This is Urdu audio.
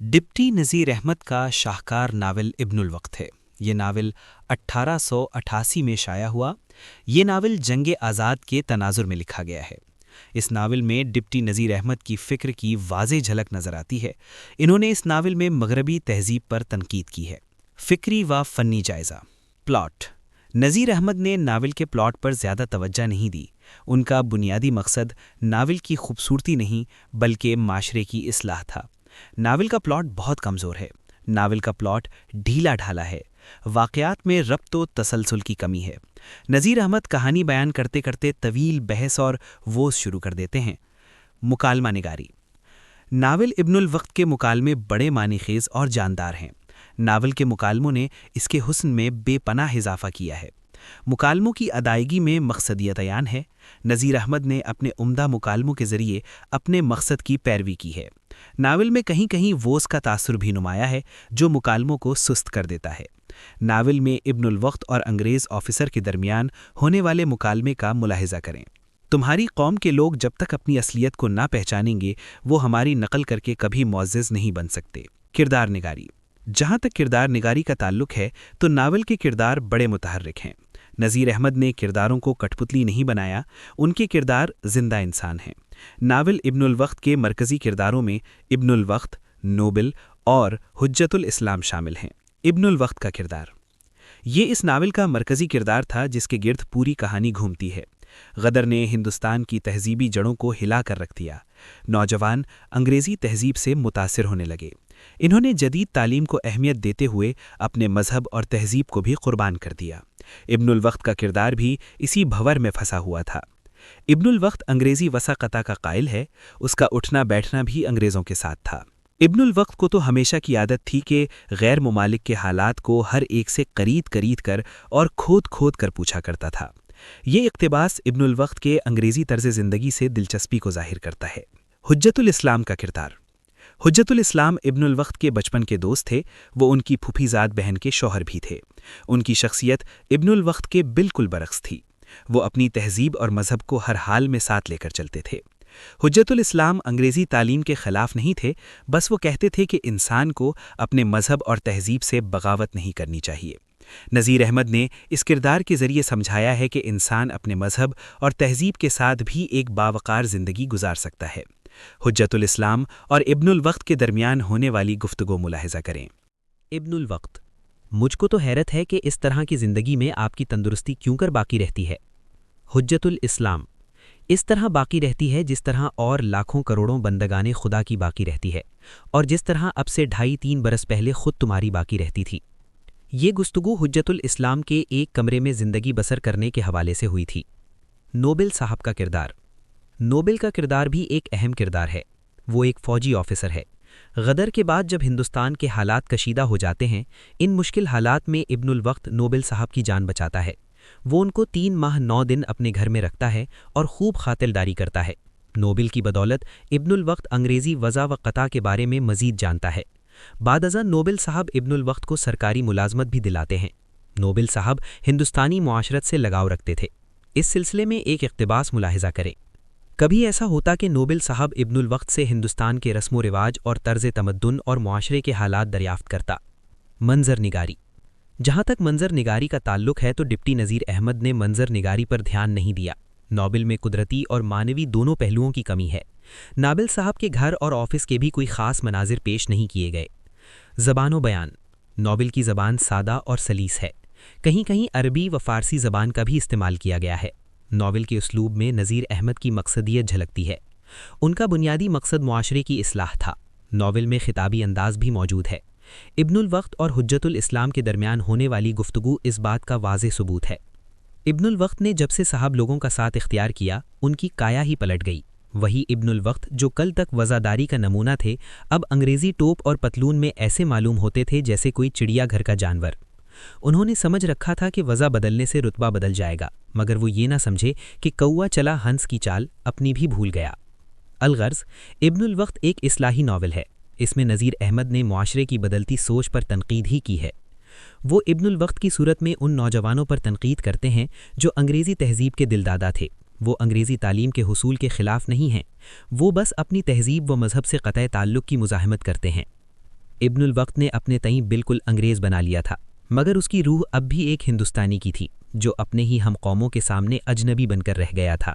ڈپٹی نذیر احمد کا شاہکار ناول ابن الوقت ہے۔ یہ ناول 1888 میں شائع ہوا۔ یہ ناول جنگ آزاد کے تناظر میں لکھا گیا ہے۔ اس ناول میں ڈپٹی نذیر احمد کی فکر کی واضح جھلک نظر آتی ہے۔ انہوں نے اس ناول میں مغربی تہذیب پر تنقید کی ہے۔ فکری و فنی جائزہ۔ پلاٹ۔ نذیر احمد نے ناول کے پلاٹ پر زیادہ توجہ نہیں دی۔ ان کا بنیادی مقصد ناول کی خوبصورتی نہیں بلکہ معاشرے کی اصلاح تھا۔ ناول کا پلاٹ بہت کمزور ہے۔ ناول کا پلاٹ ڈھیلا ڈھالا ہے۔ واقعات میں ربط و تسلسل کی کمی ہے۔ نذیر احمد کہانی بیان کرتے کرتے طویل بحث اور ووز شروع کر دیتے ہیں۔ مکالمہ نگاری۔ ناول ابن الوقت کے مکالمے بڑے معنی خیز اور جاندار ہیں۔ ناول کے مکالموں نے اس کے حسن میں بے پناہ اضافہ کیا ہے۔ مکالموں کی ادائیگی میں مقصدیت عیان ہے۔ نذیر احمد نے اپنے عمدہ مکالموں کے ذریعے اپنے مقصد کی پیروی کی ہے۔ ناول میں کہیں کہیں ووز کا تاثر بھی نمایاں ہے جو مکالموں کو سست کر دیتا ہے۔ ناول میں ابن الوقت اور انگریز آفیسر کے درمیان ہونے والے مکالمے کا ملاحظہ کریں۔ تمہاری قوم کے لوگ جب تک اپنی اصلیت کو نہ پہچانیں گے وہ ہماری نقل کر کے کبھی معزز نہیں بن سکتے۔ کردار نگاری۔ جہاں تک کردار نگاری کا تعلق ہے تو ناول کے کردار بڑے متحرک ہیں۔ نذیر احمد نے کرداروں کو کٹ پتلی نہیں بنایا، ان کے کردار زندہ انسان ہیں۔ ناول ابن الوقت کے مرکزی کرداروں میں ابن الوقت، نوبل اور حجت الاسلام شامل ہیں۔ ابن الوقت کا کردار۔ یہ اس ناول کا مرکزی کردار تھا جس کے گرد پوری کہانی گھومتی ہے۔ غدر نے ہندوستان کی تہذیبی جڑوں کو ہلا کر رکھ دیا۔ نوجوان انگریزی تہذیب سے متاثر ہونے لگے۔ انہوں نے جدید تعلیم کو اہمیت دیتے ہوئے اپنے مذہب اور تہذیب کو بھی قربان کر دیا۔ ابن الوقت کا کردار بھی اسی بھور میں پھنسا ہوا تھا۔ ابن الوقت انگریزی وساقطہ کا قائل ہے، اس کا اٹھنا بیٹھنا بھی انگریزوں کے ساتھ تھا۔ ابن الوقت کو تو ہمیشہ کی عادت تھی کہ غیر ممالک کے حالات کو ہر ایک سے قرید کر اور کھود کر پوچھا کرتا تھا۔ یہ اقتباس ابن الوقت کے انگریزی طرز زندگی سے دلچسپی کو ظاہر کرتا ہے۔ حجت الاسلام کا کردار۔ حجت الاسلام ابن الوقت کے بچپن کے دوست تھے، وہ ان کی پھوپھی زاد بہن کے شوہر بھی تھے۔ ان کی شخصیت ابن الوقت کے بالکل برعکس تھی۔ وہ اپنی تہذیب اور مذہب کو ہر حال میں ساتھ لے کر چلتے تھے۔ حجت الاسلام انگریزی تعلیم کے خلاف نہیں تھے، بس وہ کہتے تھے کہ انسان کو اپنے مذہب اور تہذیب سے بغاوت نہیں کرنی چاہیے۔ نذیر احمد نے اس کردار کے ذریعے سمجھایا ہے کہ انسان اپنے مذہب اور تہذیب کے ساتھ بھی ایک باوقار زندگی گزار سکتا ہے۔ حجت الاسلام اور ابن الوقت کے درمیان ہونے والی گفتگو ملاحظہ کریں۔ ابن الوقت: مجھ کو تو حیرت ہے کہ اس طرح کی زندگی میں آپ کی تندرستی کیوں کر باقی رہتی ہے۔ حجت الاسلام: اس طرح باقی رہتی ہے جس طرح اور لاکھوں کروڑوں بندگان خدا کی باقی رہتی ہے، اور جس طرح اب سے 2.5-3 برس پہلے خود تمہاری باقی رہتی تھی۔ یہ گفتگو حجت الاسلام کے ایک کمرے میں زندگی بسر کرنے کے حوالے سے ہوئی تھی۔ نوبل صاحب کا کردار۔ نوبل کا کردار بھی ایک اہم کردار ہے۔ وہ ایک فوجی آفیسر ہے۔ غدر کے بعد جب ہندوستان کے حالات کشیدہ ہو جاتے ہیں، ان مشکل حالات میں ابن الوقت نوبل صاحب کی جان بچاتا ہے۔ وہ ان کو 3 ماہ 9 دن اپنے گھر میں رکھتا ہے اور خوب خاطرداری کرتا ہے۔ نوبل کی بدولت ابن الوقت انگریزی وضع و قطع کے بارے میں مزید جانتا ہے۔ بعد ازاں نوبل صاحب ابن الوقت کو سرکاری ملازمت بھی دلاتے ہیں۔ نوبل صاحب ہندوستانی معاشرت سے لگاؤ رکھتے تھے۔ اس سلسلے میں ایک اقتباس ملاحظہ کریں۔ کبھی ایسا ہوتا کہ نوبل صاحب ابن الوقت سے ہندوستان کے رسم و رواج اور طرز تمدن اور معاشرے کے حالات دریافت کرتا۔ منظر نگاری۔ جہاں تک منظر نگاری کا تعلق ہے تو ڈپٹی نذیر احمد نے منظر نگاری پر دھیان نہیں دیا۔ ناول میں قدرتی اور معنوی دونوں پہلوؤں کی کمی ہے۔ ناول صاحب کے گھر اور آفس کے بھی کوئی خاص مناظر پیش نہیں کیے گئے۔ زبان و بیان۔ ناول کی زبان سادہ اور سلیس ہے۔ کہیں کہیں عربی و فارسی زبان کا بھی استعمال کیا گیا ہے۔ ناول کے اسلوب میں نذیر احمد کی مقصدیت جھلکتی ہے۔ ان کا بنیادی مقصد معاشرے کی اصلاح تھا۔ ناول میں خطابی انداز بھی موجود ہے۔ ابن الوقت اور حجت الاسلام کے درمیان ہونے والی گفتگو اس بات کا واضح ثبوت ہے۔ ابن الوقت نے جب سے صاحب لوگوں کا ساتھ اختیار کیا، ان کی کایا ہی پلٹ گئی۔ وہی ابن الوقت جو کل تک وزاداری کا نمونہ تھے، اب انگریزی ٹوپ اور پتلون میں ایسے معلوم ہوتے تھے جیسے کوئی چڑیا گھر کا جانور۔ انہوں نے سمجھ رکھا تھا کہ وضع بدلنے سے رتبہ بدل جائے گا، مگر وہ یہ نہ سمجھے کہ کوا چلا ہنس کی چال اپنی بھی بھول گیا۔ الغرض، ابن الوقت ایک اصلاحی ناول ہے۔ اس میں نذیر احمد نے معاشرے کی بدلتی سوچ پر تنقید ہی کی ہے۔ وہ ابن الوقت کی صورت میں ان نوجوانوں پر تنقید کرتے ہیں جو انگریزی تہذیب کے دلدادہ تھے۔ وہ انگریزی تعلیم کے حصول کے خلاف نہیں ہیں، وہ بس اپنی تہذیب و مذہب سے قطع تعلق کی مزاحمت کرتے ہیں۔ ابن الوقت نے اپنے تئیں بالکل انگریز بنا لیا تھا، مگر اس کی روح اب بھی ایک ہندوستانی کی تھی جو اپنے ہی ہم قوموں کے سامنے اجنبی بن کر رہ گیا تھا۔